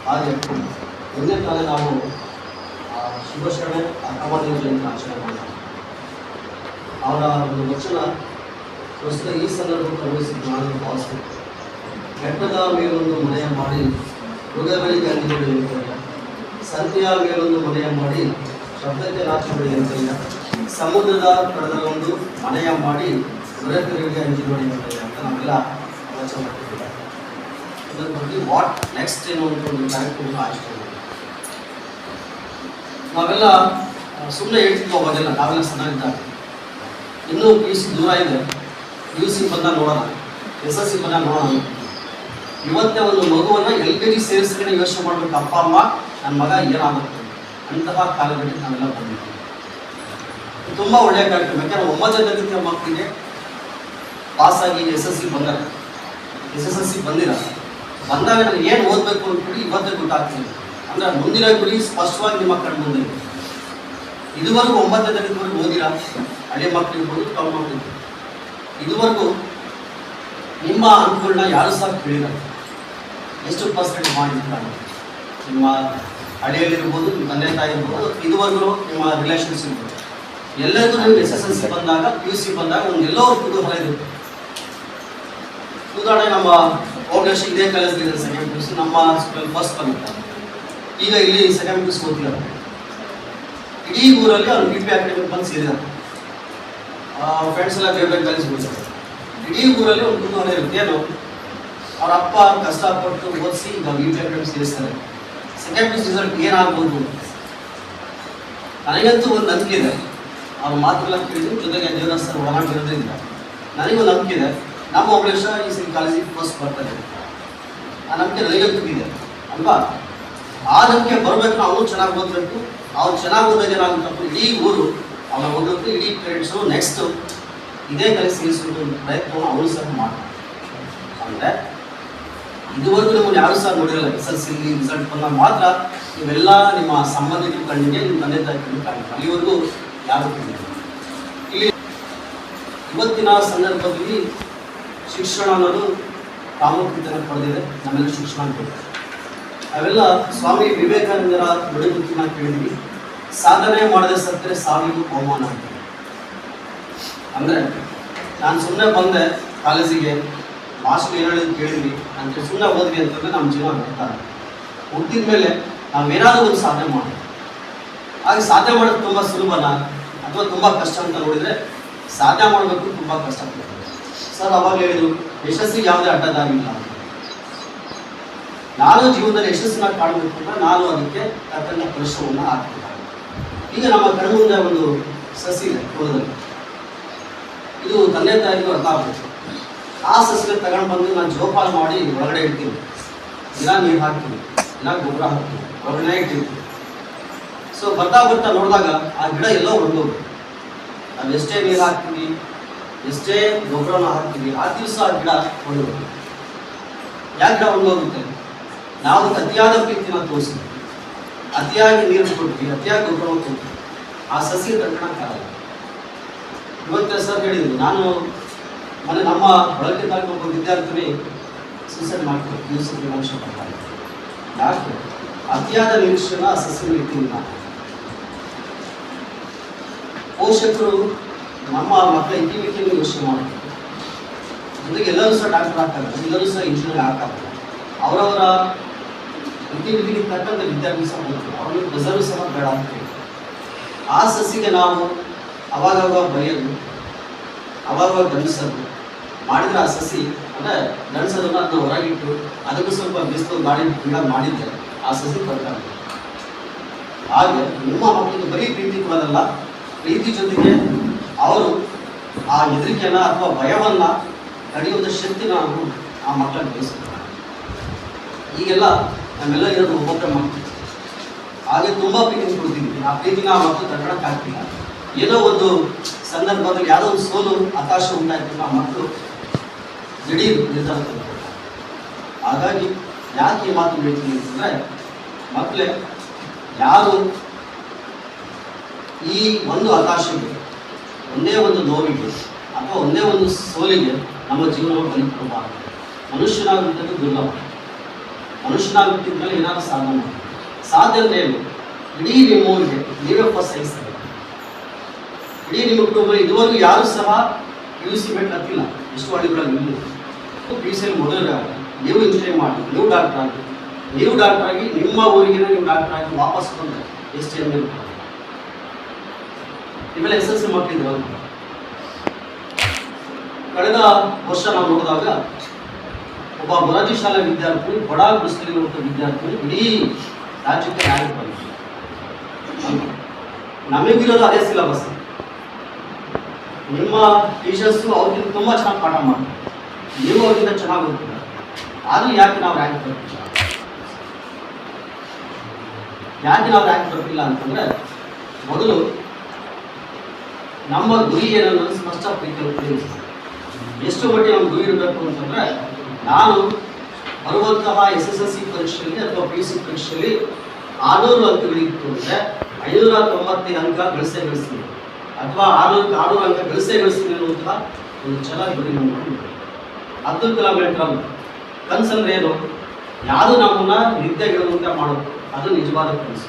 ಹಾಗೆ ಒಂದನೇ ಕಾಲ ನಾವು ಶಿವಶರಣೆ ಅಕ್ಕಮಹಾದೇವ ಜಯಂತಿ ಆಚರಣೆ ಮಾಡ್ತೀವಿ. ಅವರ ಒಂದು ವಚನ ಪ್ರಸ್ತುತ ಈ ಸಂದರ್ಭಕ್ಕೆ ಅನ್ವಯಿಸಿದ್ದು ನಾನು ಭಾವಿಸ್ತೀನಿ. ಬೆಟ್ಟದ ಮೇಲೊಂದು ಮನೆಯ ಮಾಡಿ ಮೃಗಗಳಿಗೆ ಅಂಜಿಕೊಳ್ಳಿ ಅಂತಲ್ಲ, ಸಂತೆಯ ಮೇಲೊಂದು ಮನೆಯ ಮಾಡಿ ಶಬ್ದಕ್ಕೆ ನಾಚಿಕೊಳ್ಳಿ ಅಂತಲ್ಲ, ಸಮುದ್ರದ ಕಡದಲ್ಲೊಂದು ಮನೆಯ ಮಾಡಿ ಮೃಗಗಳಿಗೆ ಅಂಜಿಕೊಳ್ಳಿ ಅಂತಲ್ಲ ಅಂತ ನಾವೆಲ್ಲ ಆಲೋಚನೆ ಮಾಡ್ತಿದ್ದೀವಿ. ಇದರ ಬಗ್ಗೆ ವಾಟ್ ನೆಕ್ಸ್ಟ್ ಏನು ಅಂತ ಒಂದು ಕಾರ್ಯಕ್ರಮ ಆಚರಣೆ ಮಾಡಿ ನಾವೆಲ್ಲ ಸುಮ್ಮನೆ ಹೇಳ್ತಿದ್ವಿ. ಅವಾಗೆಲ್ಲ ನಾವೆಲ್ಲ ಚೆನ್ನಾಗಿದ್ದಾಗ ಇನ್ನೂ PUC ದೂರ ಇದೆ, PUC ಬಂದಾಗ ನೋಡೋಣ, SSC ಬಂದಾಗ ನೋಡೋಣ. ಇವತ್ತೇ ಒಂದು ಮಗುವನ್ನು LKG ಸೇರಿಸಿದ್ರೆ ಯೋಚನೆ ಮಾಡಬೇಕು, ಅಪ್ಪ ಅಮ್ಮ ನನ್ನ ಮಗ ಏನಾಗುತ್ತೆ ಅಂತಹ ಕಾಲಘಟ್ಟಕ್ಕೆ ನಾವೆಲ್ಲ ಬಂದಿದ್ದೀವಿ. ತುಂಬ ಒಳ್ಳೆಯ ಕಾರ್ಯಕ್ರಮ. ಯಾಕೆಂದರೆ 9ನೇ ತರಗತಿಯ ಮಕ್ಕಳಿಗೆ ಪಾಸಾಗಿ SSC ಬಂದಾಗ SSLC ಬಂದಾಗ ನಾನು ಏನು ಓದಬೇಕು ಅಂದ್ಬಿಟ್ಟು ಇವತ್ತೇ ಗೊತ್ತಾಗ್ತೀನಿ. ಅಂದರೆ ಮುಂದಿನ ಗುರಿ ಸ್ಪಷ್ಟವಾಗಿ ನಿಮ್ಮ ಕಣ್ಣು ಮುಂದೆ ಇದೆ. ಇದುವರೆಗೂ 9ನೇ ತರಗತಿವರೆಗೂ ಓದಿಲ್ಲ, ಹಳೆ ಮಕ್ಕಳಿರ್ಬೋದು, ಕಮ್ಮಿ ಮಕ್ಕಳಿರ್ಬೋದು, ಇದುವರೆಗೂ ನಿಮ್ಮ ಅಂಕಗಳನ್ನ ಯಾರು ಸಹ ಕೇಳಿಲ್ಲ. ಎಷ್ಟು ಪರ್ಸೆಂಟ್ ಮಾಡಿರ್ತಾರೆ ನಿಮ್ಮ ಹಳೆಯಲ್ಲಿರ್ಬೋದು, ನಿಮ್ಮ ತಂದೆ ತಾಯಿ ಇರ್ಬೋದು, ಇದುವರೆಗೂ ನಿಮ್ಮ ರಿಲೇಷನ್ಸ್ ಇರ್ಬೋದು, ಎಲ್ಲರಿಗೂ ನೀವು SSLC ಬಂದಾಗ PUC ಬಂದಾಗ ಒಂದು ಎಲ್ಲೋ ಕುತೂಹಲ ಇರುತ್ತೆ. ಉದಾಹರಣೆ ನಮ್ಮ ಹೋಗ್ಲೇಶ ಇದೇ ಕಾಲೇಜಲ್ಲಿ ಸೆಕೆಂಡ್ PUC, ನಮ್ಮ ಸ್ಕೂಲ್ ಫಸ್ಟ್ ಬಂದಿರ್ತಾರೆ. ಈಗ ಇಲ್ಲಿ ಸೆಕೆಂಡ್ PUC ಓದ್ತಿದ್ದಾರೆ. ಇಡೀ ಊರಲ್ಲಿ ಅವ್ರು BP ಅಕಾಡೆಮಿಗೆ ಬಂದು ಸೇರಿದ್ದಾರೆ. ಫ್ರೆಂಡ್ಸ್ ಎಲ್ಲ ಬೇರೆ ಬೇರೆ ಕಾಲೇಜ್ ಹೋಗ್ತಾರೆ. ಇಡೀ ಊರಲ್ಲಿ ಒಂದು ಕುತೂಹಲ ಇರುತ್ತೆ, ಏನು ಅವ್ರ ಅಪ್ಪ ಕಷ್ಟಪಟ್ಟು ಓದಿಸಿ ಈಗ BP ಅಕಾಡೆಮಿ ಸೇರಿಸ್ತಾರೆ. ಸೆಕೆಂಡ್ PUC ರಿಸಲ್ಟ್ ಏನಾಗ್ಬೋದು? ನನಗಂತೂ ಒಂದು ನಂಬಿಕೆ ಇದೆ. ಅವ್ರ ಮಾತುಗಳ ಕೇಳಿದ್ರು, ಜೊತೆಗೆ ದೇವರಾಜ್ ಸರ್ ಒಳಗಿರೋದ್ರಿಂದ ನನಗೊಂದು ನಂಬಿಕೆ ಇದೆ. ನಮ್ಮ ಹೋಗ್ಲೇಶ ಈ ಕಾಲೇಜಿಗೆ ಫಸ್ಟ್ ಬರ್ತಾರೆ. ಆ ನಂಬಿಕೆ ನನಗಂತೂ ಇದೆ ಅಲ್ವಾ? ಆ ನಂಬಿಕೆ ಬರಬೇಕು, ಅವನು ಚೆನ್ನಾಗಿ ಓದಬೇಕು. ಅವ್ರು ಚೆನ್ನಾಗಿ ಓದೋದು ಏನಾಗುತ್ತಪ್ಪ, ಇಡೀ ಊರು ಅವನ ಓದೋದು, ಇಡೀ ಪೇರೆಂಟ್ಸು ನೆಕ್ಸ್ಟ್ ಇದೇ ಕಲೆ ಸೇರಿಸುವಂಥ ಒಂದು ಪ್ರಯತ್ನವನ್ನು ಅವನು ಸಹ ಮಾಡ್ತಾರೆ. ಅಂದರೆ ಇದುವರೆಗೂ ನಿಮ್ಮನ್ನು ಯಾರು ಸಹ ನೋಡಿರಲ್ಲ. SSLC ರಿಸಲ್ಟ್ ಬಂದಾಗ ಮಾತ್ರ ನೀವೆಲ್ಲ ನಿಮ್ಮ ಸಂಬಂಧಿಕರ ಕಣ್ಣಿಗೆ, ನಿಮ್ಮ ತಂದೆ ತಾಯಿ ಕಣ್ಣಿಗೆ ಕಾಣುತ್ತೆ. ಅಲ್ಲಿವರೆಗೂ ಯಾರು ಇಲ್ಲಿ ಇವತ್ತಿನ ಸಂದರ್ಭದಲ್ಲಿ ಶಿಕ್ಷಣ ಅನ್ನೋದು ಪ್ರಾಮುಖ್ಯತೆಯನ್ನು ಪಡೆದಿದೆ. ನಮ್ಮೆಲ್ಲ ಶಿಕ್ಷಣ ಬೇಕು. ಅವೆಲ್ಲ ಸ್ವಾಮಿ ವಿವೇಕಾನಂದರ ನುಡಿಮುತ್ತಿನ ಕೇಳಿದ್ವಿ, ಸಾಧನೆ ಮಾಡದೆ ಸತ್ತರೆ ಸಾವಿಗೂ ಅವಮಾನ ಅಂತ. ಅಂದರೆ ನಾನು ಸುಮ್ಮನೆ ಬಂದೆ ಕಾಲೇಜಿಗೆ, ಮಾಸ್ಟರ್ ಏನು ಹೇಳಿದ್ರು ಕೇಳಿದ್ವಿ ಅಂತ ಸುಮ್ಮನೆ ಓದ್ವಿ ಅಂತಂದರೆ ನಮ್ಮ ಜೀವನ ಬರ್ತಾರೆ. ಹುಟ್ಟಿದ ಮೇಲೆ ನಾವೇನಾದರೂ ಒಂದು ಸಾಧನೆ ಮಾಡೋದು. ಹಾಗೆ ಸಾಧನೆ ಮಾಡೋದು ತುಂಬ ಸುಲಭನ ಅಥವಾ ತುಂಬ ಕಷ್ಟ ಅಂತ ನೋಡಿದರೆ, ಸಾಧನೆ ಮಾಡಬೇಕು ತುಂಬ ಕಷ್ಟ ಆಗ್ತದೆ. ಸರ್ ಅವಾಗ ಹೇಳಿದರು, ಯಶಸ್ಸಿಗೆ ಯಾವುದೇ ಅಡ್ಡದಾಗಿಲ್ಲ. ನಾನು ಜೀವನದಲ್ಲಿ ಯಶಸ್ಸನ್ನ ಕಾಣಬೇಕು ಅಂದರೆ ನಾನು ಅದಕ್ಕೆ ತಕ್ಕಂಥ ಪರಿಶ್ರಮವನ್ನು ಹಾಕ್ತೀನಿ. ಈಗ ನಮ್ಮ ಕಣ್ಮುಂದೆ ಒಂದು ಸಸಿ ಇದೆ ಹೊಲದಲ್ಲಿ, ಇದು ತಂದೆ ತಾಯಿಗೂ ಅರ್ಥ ಆಗಬೇಕು. ಆ ಸಸಿಗೆ ತಗೊಂಡು ಬಂದು ನಾನು ಜೋಪಾನ ಮಾಡಿ ಒಳಗಡೆ ಇಡ್ತೀನಿ. ದಿನ ನೀರು ಹಾಕ್ತೀನಿ, ದಿನ ಗೊಬ್ಬರ ಹಾಕ್ತೀನಿ, ಒಳಗಡೆ ಇಟ್ಟಿರ್ತೀನಿ. ಸೊ ಬರ್ತಾ ನೋಡಿದಾಗ ಆ ಗಿಡ ಎಲ್ಲೋ ಒಣಗೋಗುತ್ತೆ. ನಾವು ಎಷ್ಟೇ ನೀರು ಹಾಕ್ತೀವಿ, ಎಷ್ಟೇ ಗೊಬ್ಬರನ ಹಾಕ್ತೀವಿ, ಆ ದಿವಸ ಆ ಗಿಡ ಒಣಗೋಗುತ್ತೆ. ಯಾಕೆ ಗಿಡ ಒಣಗೋಗುತ್ತೆ? ನಾವು ಅತಿಯಾದ ಪ್ರೀತಿನ ತೋರಿಸ್ತೀವಿ, ಅತಿಯಾಗಿ ನೀರು ಕೊಡ್ತೀವಿ, ಅತಿಯಾಗಿ ಗೊಬ್ಬರ ಕೊಡ್ತೀವಿ, ಆ ಸಸಿ ತಡ್ಕೊಳಕ್ಕಾಗಲ್ಲ. ಇವತ್ತು ಸರ್ ಹೇಳಿದ್ರು, ನಾನು ಮೊನ್ನೆ ನಮ್ಮ ಬಳಕೆ ತಾಲೂಕು ಒಬ್ಬ ವಿದ್ಯಾರ್ಥಿನಿ ಸೂಸೈಡ್ ಮಾಡ್ತಾರೆ, PUC ಫಲಿತಾಂಶ ಬರ್ತಾರೆ. ಯಾಕೆ? ಅತಿಯಾದ ನಿರೀಕ್ಷೆನ ಆ ಸಸ್ಯ ಇರ್ತೀನಿ. ನಾನು ಪೋಷಕರು ನಮ್ಮ ಮಕ್ಕಳ ಇತಿಮಿತಿಯನ್ನು ಯೋಚನೆ ಮಾಡ್ತಾರೆ. ಜೊತೆಗೆ ಎಲ್ಲರೂ ಸಹ ಡಾಕ್ಟರ್ ಆಗ್ತಾರೆ, ಎಲ್ಲರೂ ಸಹ ಇಂಜಿನಿಯರ್ ಆಗ್ತಾರೆ. ಅವರವರ ಇತಿಮಿತಿಗೆ ತಕ್ಕಂಥ ವಿದ್ಯಾರ್ಥಿ ಸಹ ಹೋಗ್ತಾರೆ. ಅವ್ರಿಗೆ ರಿಸರ್ವ್ ಸಹ ಬೇಡ ಆಗ್ತದೆ. ಆ ಸಸಿಗೆ ನಾವು ಅವಾಗವಾಗ ಬರೆಯೋದು, ಅವಾಗವಾಗ ಗಣಿಸೋದು ಮಾಡಿದರೆ ಆ ಸಸಿ ಅಂದರೆ ಗಣಿಸೋದನ್ನು ಅದನ್ನ ಹೊರಗಿಟ್ಟು ಅದಕ್ಕೂ ಸ್ವಲ್ಪ ಬಿಸಿಲು ಗಾಳಿ ಗಿಡ ಮಾಡಿದ್ದೆ ಆ ಸಸಿ ಬರ್ತಾರೆ. ಹಾಗೆ ನಿಮ್ಮ ಮಕ್ಕಳಿಗೆ ಬರೀ ಪ್ರೀತಿ ಕೊಡೋದಲ್ಲ, ಪ್ರೀತಿ ಜೊತೆಗೆ ಅವರು ಆ ಹೆದರಿಕೆಯನ್ನು ಅಥವಾ ಭಯವನ್ನು ತಡೆಯುವ ಶಕ್ತಿನ ನಾವು ಆ ಮಕ್ಕಳಿಗೆ ಬೆಳೆಸ್ತಾರೆ. ಈಗೆಲ್ಲ ನಮ್ಮೆಲ್ಲ ಇರೋದು ಒಬ್ಬೊಬ್ಬರ ಮಕ್ಕಳು. ಹಾಗೆ ತುಂಬ ಪ್ರೀತಿ ಕೊಡ್ತೀವಿ, ಆ ಪ್ರೀತಿನ ಆ ಮಕ್ಕಳು ತಗೊಳಕ್ಕಾಗ್ತಿಲ್ಲ. ಏನೋ ಒಂದು ಸಂದರ್ಭದಲ್ಲಿ ಯಾವುದೋ ಒಂದು ಸೋಲು ಹತಾಶ ಉಂಟಾಯ್ತು, ಆ ಮಕ್ಕಳು ದಿಢೀರ್ ನಿರ್ಧಾರ ತಗೊಳ್ತಾರೆ. ಹಾಗಾಗಿ ಯಾಕೆ ಈ ಮಾತು ಹೇಳ್ತೀನಿ ಅಂತಂದರೆ, ಮಕ್ಕಳೇ ಯಾರು ಈ ಒಂದು ಹತಾಶೆಗೆ, ಒಂದೇ ಒಂದು ನೋವಿಗೆ ಅಥವಾ ಒಂದೇ ಒಂದು ಸೋಲಿಗೆ ನಮ್ಮ ಜೀವನವನ್ನು ಬಲಿಕೊಡಬಾರದು. ಮನುಷ್ಯನಾಗುತ್ತದೆ ದುರ್ಲಭ. ಮನುಷ್ಯನಾಗುತ್ತಿದ್ದ ಮೇಲೆ ಏನಾದ್ರು ಸಾಧನೆ ಮಾಡಿ. ಸಾಧ್ಯ ಅಂದರೆ ಏನು? ಇಡೀ ನಿಮ್ಮ ಊರಿಗೆ ನೀವೇ ಫಸ್ಟ್ ಸಹಿಸ್ತಾರೆ. ಇಡೀ ನಿಮ್ಮ ಕುಟುಂಬದಲ್ಲಿ ಇದುವರೆಗೂ ಯಾರೂ ಸಹ PUC ಬೆಟ್ ಹತ್ತಿಲ್ಲ. ಎಷ್ಟು ಹಳ್ಳಿಗಳಲ್ಲಿ ಇಲ್ಲ. PUC ಮೊದಲು ನೀವು ಇಂಜಿನಿಯರಿಂಗ್ ಮಾಡಿ, ನೀವು ಡಾಕ್ಟರ್ ಆಗಿ, ನೀವು ಡಾಕ್ಟರ್ ಆಗಿ ನಿಮ್ಮ ಊರಿಗೆ ನೀವು ಡಾಕ್ಟರ್ ಆಗಿ ವಾಪಸ್ ಬಂದರೆ ಎಷ್ಟು ಹೆಮ್ಮೆ ಇರ್ತಾರೆ. ಇವೆಲ್ಲ SSLC ಮಕ್ಕಳಿದ್ರು. ಕಳೆದ ವರ್ಷ ನಾವು ನೋಡಿದಾಗ ಒಬ್ಬ ಮೊರಾರ್ಜಿ ಶಾಲಾ ವಿದ್ಯಾರ್ಥಿ, ಬಡ ಗುಡಿಸಲಿರುವಂಥ ವಿದ್ಯಾರ್ಥಿ ಇಡೀ ರಾಜ್ಯಕ್ಕೆ ರ್ಯಾಂಕ್ ಬಂದಿದೆ. ನಮಗಿರೋದು ಅದೇ ಸಿಲೆಬಸ್. ನಿಮ್ಮ ಟೀಚರ್ಸು ಅವ್ರಿಗಿಂತ ತುಂಬ ಚೆನ್ನಾಗಿ ಪಾಠ ಮಾಡ್ತಾರೆ, ನೀವು ಅವ್ರಿಗಿಂತ ಚೆನ್ನಾಗಿ ಓದ್ತೀರ. ಆದರೂ ಯಾಕೆ ನಾವು ರ್ಯಾಂಕ್ ಬರ್ತಿಲ್ಲ? ಯಾಕೆ ನಾವು ರ್ಯಾಂಕ್ ಬರ್ತಿಲ್ಲ ಅಂತಂದರೆ, ಮೊದಲು ನಮ್ಮ ಗುರಿ ಏನನ್ನೋದು ಸ್ಪಷ್ಟ ಪ್ರೀತಿ. ಎಷ್ಟು ಮಟ್ಟಿಗೆ ನಮ್ಮ ಗುರಿ ಇರಬೇಕು ಅಂತಂದರೆ, ನಾನು ಬರುವಂತಹ SSLC ಪರೀಕ್ಷೆಯಲ್ಲಿ ಅಥವಾ PUC ಪರೀಕ್ಷೆಯಲ್ಲಿ 600 ಅಂಕಗಳಿತ್ತು ಅಂದರೆ 595 ಅಂಕ ಗಳಿಸ್ತೀನಿ, ಅಥವಾ 600 ಅಂಕ ಗಳಿಸ್ತೀನಿ ಅನ್ನುವಂತಹ ಒಂದು ಛಲ ಗುರಿ ನಮಗೆ. ಅಬ್ದುಲ್ ಕಲಾಂ ಹೇಳ್ತಾರಲ್ಲ, ಕನಸಂದ್ರೆ ಏನು? ಯಾವುದು ನಮ್ಮನ್ನ ನಿದ್ದೆಗೆಡುವಂತೆ ಮಾಡೋದು, ಅದು ನಿಜವಾದ ಕನಸು.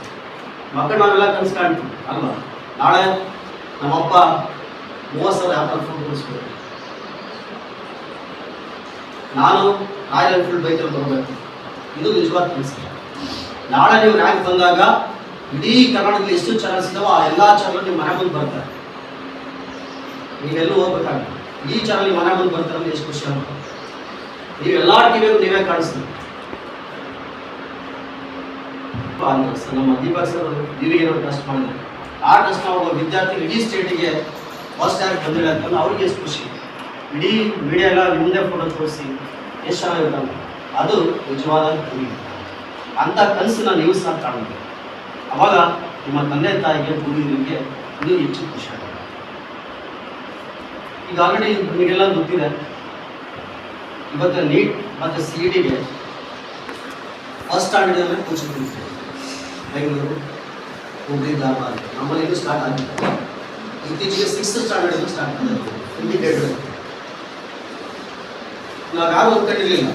ಮಕ್ಕಳು ನಾವೆಲ್ಲ ಕನಸು ಕಾಣ್ತೀವಿ ಅಲ್ವಾ? ನಾಳೆ ನಮ್ಮಪ್ಪ 30,000 ಆಪಲ್ ಫೋನ್ ಕಳಿಸ್ಬೇಕು, ನಾನು ರಾಯಲ್ ಎನ್ಫೀಲ್ಡ್ ಬೈಕಲ್ಲಿ ಬರಬೇಕು, ಇದು ನಿಜವಾದ ಕನಸು. ನಾಳೆ ನೀವು ರ್ಯಾಂಕ್ ಬಂದಾಗ ಇಡೀ ಕರ್ನಾಟಕದಲ್ಲಿ ಎಷ್ಟು ಚಾನಲ್ಸ್ ಇದ್ದಾವೋ ಆ ಎಲ್ಲ ಚಾನಲ್ ನಿಮ್ಮ ಮನೆ ಮುಂದೆ ಬರ್ತಾರೆ. ನೀವೆಲ್ಲೂ ಹೋಗ್ಬೇಕಾಗುತ್ತೆ. ಈ ಚಾನಲ್ ಮನೆ ಮುಂದೆ ಬರ್ತಾರೆ ಅಂದ್ರೆ ಎಷ್ಟು ಖುಷಿ ಆಗುತ್ತೆ. ನೀವೆಲ್ಲ ಟಿವಿಗೂ ನೀವೇ ಕಾಣಿಸ್ತೀವಿ. ನಮ್ಮ ದೀಪಕ್ ಸರ್ ನೀವೇನೋ ಟೆಸ್ಟ್ ಮಾಡಿದ್ದಾರೆ. ಆ ಟೆಸ್ಟ್ ಒಬ್ಬ ವಿದ್ಯಾರ್ಥಿ ಇಡೀ ಸ್ಟೇಟಿಗೆ ಫಸ್ಟ್ ರ್ಯಾಂಕ್ ಬಂದಿಲ್ಲ ಅಂತಂದ್ರೆ ಅವ್ರಿಗೆ ಎಷ್ಟು ಖುಷಿ. ಇಡೀ ಮೀಡಿಯಾ ಎಲ್ಲ ಮುಂದೆ ಫೋಟೋ ತೋರಿಸಿ ಎಷ್ಟು ಚೆನ್ನಾಗಿರ್ತಾನೆ. ಅದು ನಿಜವಾದ ಗುರಿ. ಅಂಥ ಕನಸನ್ನ ನೀವು ಸಹ ಕಾಣಬೇಕು. ಅವಾಗ ನಿಮ್ಮ ತಂದೆ ತಾಯಿಗೆ, ಗುರುವಿಗೆ ಇನ್ನೂ ಹೆಚ್ಚು ಖುಷಿ ಆಗುತ್ತೆ. ಈಗ ಆಲ್ರೆಡಿ ನಿಮಗೆಲ್ಲ ಗೊತ್ತಿದೆ, ಇವತ್ತು ನೀಟ್ ಮತ್ತು CETಗೆ ಫಸ್ಟ್ ಸ್ಟ್ಯಾಂಡರ್ಡ್ ಮೇಲೆ ಕೋಚಿಂಗ್ ಕೊಡ್ತೀವಿ. ಬೆಂಗಳೂರು, ಹುಬ್ಬಳ್ಳಿ, ಧಾರವಾಡ ನಮ್ಮಲ್ಲಿ ಇನ್ನೂ ಸ್ಟಾರ್ಟ್ ಆಗಿದೆ. ಇತ್ತೀಚೆಗೆ 6th ಸ್ಟ್ಯಾಂಡರ್ಡ್ ಸ್ಟಾರ್ಟ್ ಆಗಿದೆ. ಇಂಡಿಕೇಟರ್ ನಾವು ಯಾರು ಅಂದ್ಕೊಂಡಿರಲಿಲ್ಲ.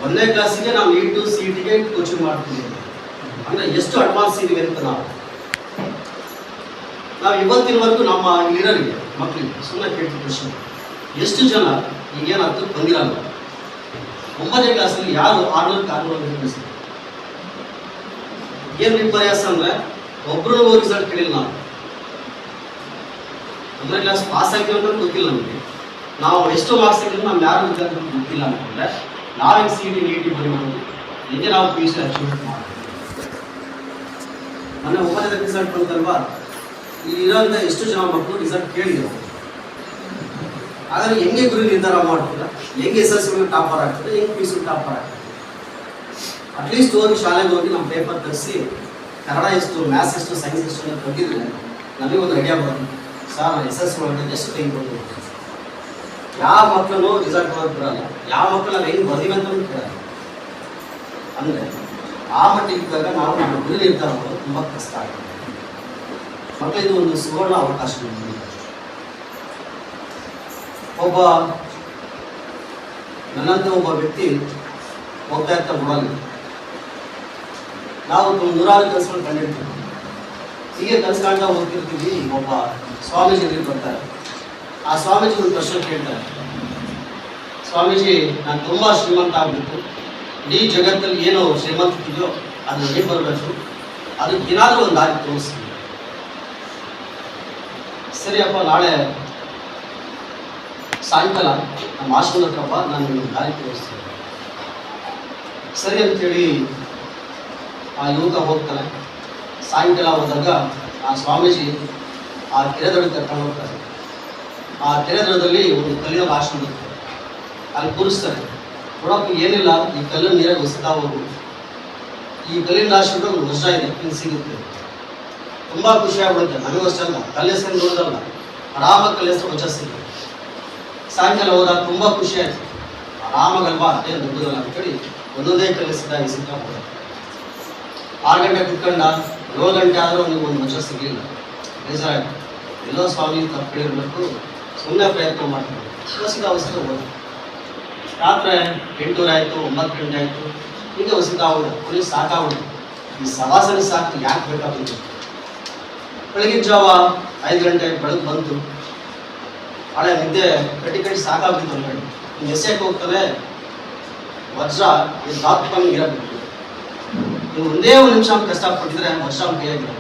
1ನೇ ಕ್ಲಾಸಿಗೆ ನಾವು ನೀಟು CETಗೆ ಕೋಚಿಂಗ್ ಮಾಡ್ತೀವಿ ಅಂದರೆ ಎಷ್ಟು ಅಡ್ವಾನ್ಸ್ ಇದೀವಿ ಅಂತ ನಾವು ಇವತ್ತಿನವರೆಗೂ ನಮ್ಮ ಇಲ್ಲಿರೋರಿಗೆ ಮಕ್ಕಳಿಗೆ ಸುಮ್ಮನೆ ಕೇಳ್ತೀವಿ ಪ್ರಶ್ನೆ, ಎಷ್ಟು ಜನ ಈಗೇನು 10ಕ್ಕೆ ಬಂದಿರಲ್ಲ, 9ನೇ ಕ್ಲಾಸಲ್ಲಿ ಯಾರು 600 ಕಳಿಸ್ತಾರೆ? ಏನು ವಿಪರ್ಯಾಸ ಅಂದರೆ ಒಬ್ಬರು ರಿಸಲ್ಟ್ ಕೇಳಿಲ್ಲ. ನಾವು 9ನೇ ಕ್ಲಾಸ್ ಪಾಸ್ ಆಗಿರೋ ಅಂತ ಗೊತ್ತಿಲ್ಲ ನಮಗೆ. ನಾವು ಎಷ್ಟು ಮಾರ್ಕ್ಸ್ ಆಗಿದ್ರು ನಮ್ಮ ಯಾರು ವಿದ್ಯಾರ್ಥಿ ಗೊತ್ತಿಲ್ಲ ಅಂತಂದರೆ ನಾವು ಹೆಂಗೆ CET ನೀಟಿ ಬರೀಬೋದು, ಹೇಗೆ ನಾವು PUC ಅಚೀವ್ಮೆಂಟ್ ಮಾಡ್ತೀವಿ. ಮೊನ್ನೆ 9ನೇ ರಿಸಲ್ಟ್ ಬಂತಲ್ವಾ, ಇಲ್ಲಿರೋಂಥ ಎಷ್ಟು ಜನ ಮಕ್ಕಳು ರಿಸಲ್ಟ್ ಕೇಳಿದ್ರು. ಹಾಗಾಗಿ ಹೆಂಗೆ ಗುರಿ ನಿರ್ಧಾರ ಮಾಡ್ತೀರಾ? ಹೆಂಗೆ SSLC ಟಾಪರ್ ಆಗ್ತದೆ, ಹೆಂಗೆ PUC ಟಾಪರ್ ಆಗ್ತದೆ? ಅಟ್ಲೀಸ್ಟ್ ಹೋಗಿ ಶಾಲೆಗೆ ಹೋಗಿ ನಮ್ಮ ಪೇಪರ್ ತರಿಸಿ ಕನ್ನಡ ಎಷ್ಟು, ಮ್ಯಾಥ್ಸ್ ಎಷ್ಟು, ಸೈನ್ಸ್ ಎಷ್ಟು ಅಂತ ತೆಗೆದಿದ್ರೆ ನಮಗೆ ಒಂದು ಐಡಿಯಾ ಬರುತ್ತೆ. ಸರ್ SSLC ಒಳಗಡೆ ಎಷ್ಟು ತೆಗೆದುಕೊಂಡು ಯಾವ ಮಕ್ಕಳು ರಿಸಲ್ಟ್ ಬರೋದು ಬರಲ್ಲ, ಯಾವ ಮಕ್ಕಳು ಹೆಂಗೆ ಬರ್ತೀವಿ ಅಂತ ಕೇಳಲ್ಲ. ಅಂದರೆ ಆ ಮಟ್ಟಿಗೆ ಇದ್ದಾಗ ನಾವು ನಮ್ಮ ಗುರಿ ನಿರ್ಧಾರ ಮಾಡೋದು ತುಂಬ ಕಷ್ಟ ಆಗುತ್ತೆ. ಮಕ್ಕಳಿಗೆ ಒಂದು ಸುವರ್ಣ ಅವಕಾಶ. ಒಬ್ಬ ನನ್ನಂತ ಒಬ್ಬ ವ್ಯಕ್ತಿ ಹೋಗ್ತಾ ಇರ್ತಾ ಬಿಡಲ್ಲ. ನಾವು 100 ಕನಸುಗಳು ಕಂಡಿರ್ತೀವಿ. ಹೀಗೆ ಕನಸು ಕಾಣ್ತಾ ಹೋಗ್ತಿರ್ತೀವಿ. ಒಬ್ಬ ಸ್ವಾಮೀಜಿ ಬರ್ತಾರೆ. ಆ ಸ್ವಾಮೀಜಿ ಒಂದು ಪ್ರಶ್ನೆ ಕೇಳ್ತಾರೆ, ಸ್ವಾಮೀಜಿ ನಾನು ತುಂಬ ಶ್ರೀಮಂತ ಆಗಬೇಕು, ಇಡೀ ಜಗತ್ತಲ್ಲಿ ಏನು ಶ್ರೀಮಂತಿದೆಯೋ ಅದು ಹೇಗೆ ಬರಬೇಕು, ಅದಕ್ಕೆ ಏನಾದರೂ ಒಂದು ದಾರಿ ತೋರಿಸ್ತೀನಿ. ಸರಿಯಪ್ಪ, ನಾಳೆ ಸಾಯಂಕಾಲ ನಮ್ಮ ಆಶ್ರಮದ ಹತ್ರಪ್ಪ ನಾನು ನಿಮಗೆ ದಾರಿ ತೋರಿಸ್ತೀನಿ. ಸರಿ ಅಂತೇಳಿ ಆ ಯುವಕ ಹೋಗ್ತಾನೆ. ಸಾಯಂಕಾಲ ಹೋದಾಗ ಆ ಸ್ವಾಮೀಜಿ ಆ ಕೆರೆದೊಳಗೆ ಕರ್ಕೊಂಡು ಹೋಗ್ತಾರೆ. ಆ ಕೆರೆದೊಳದಲ್ಲಿ ಒಂದು ಕಲ್ಲಿನ ಆಶ್ರಮ ಇರುತ್ತೆ. ಅಲ್ಲಿ ಕೂರಿಸ್ತಾರೆ. ನೋಡಪ್ಪ ಏನಿಲ್ಲ, ಈ ಕಲ್ಲನ್ನು ನೀರಾಗಿ ಹೊಸ್ತಾ ಹೋಗು, ಈ ಕಲ್ಲಿನ ಆಶ್ರಮದ ಒಂದು ವಜ್ರ ಇದೆ, ಹಿಂಗೆ ಸಿಗುತ್ತೆ. ತುಂಬ ಖುಷಿ ಆಗ್ಬಿಡುತ್ತೆ. ನನಗೂ ಅಷ್ಟೇ ಅಲ್ಲ, ಕಲ್ಲೆಸ್ಕೊಂಡು ನೋಡೋದಲ್ಲ, ಆರಾಮಾಗಿ ಕಲ್ಲೆಸ್ರು ವಜ್ರ ಸಿಗುತ್ತೆ. ಸಾಯಂಕಾಲ ಹೋದಾಗ ತುಂಬ ಖುಷಿ ಆಯಿತು. ಆರಾಮಾಗಲ್ವಾ, ಅದೇನು ದೊಡ್ಡದಲ್ಲ ಅಂತೇಳಿ ಒಂದೊಂದೇ ಕಲ್ಲೆಸಿದ್ದಾಗಿ ಸಿಕ್ಕಾಬಿಡುತ್ತೆ. 6 ಗಂಟೆ ಕುತ್ಕೊಂಡ 7 ಗಂಟೆ ಆದರೂ ನೀವು ಒಂದು ವಜ್ರ ಸಿಗಲಿಲ್ಲ. ಬೇಜಾರಾಯಿತು. ಎಲ್ಲೋ ಸ್ವಾಮಿ ತಪ್ಪು ಹೇಳಿರ್ಬೇಕು, ಸುಮ್ಮನೆ ಪ್ರಯತ್ನ ಮಾಡ್ತಾರೆ. ಅವಸರ ಹೋದ. ರಾತ್ರಿ 8 ಆಯಿತು, 9 ಗಂಟೆ ಆಯಿತು. ಈಗ ಹೊಸಿತಾಗೋದು ಪೊಲೀಸ್ ಸಾಕಾಗೋದು. ಈ ಸವಾಸನೆ ಸಾಕು ಯಾಕೆ ಬೇಕಾಗುತ್ತೆ? ಬೆಳಗಿನ ಜಾವ 5 ಗಂಟೆ ಬೆಳಗ್ಗೆ ಬಂತು, ಹಳೆ ನಿದ್ದೆ ಕಟ್ಟಿ ಸಾಕಾಗ್ತಿತ್ತು ಅಂದ್ಕೊಂಡು ಇನ್ನು ಎಸೆಯಕ್ಕೆ ಹೋಗ್ತದೆ ವರ್ಷ ಇದು ದಾತ್ಪಂಗೆ ಇರಬೇಕು. ನೀವು ಒಂದೇ ಒಂದು ನಿಮಿಷ ಕಷ್ಟಪಟ್ಟಿದ್ರೆ ವರ್ಷ ಕೈಯಾಗಿರ.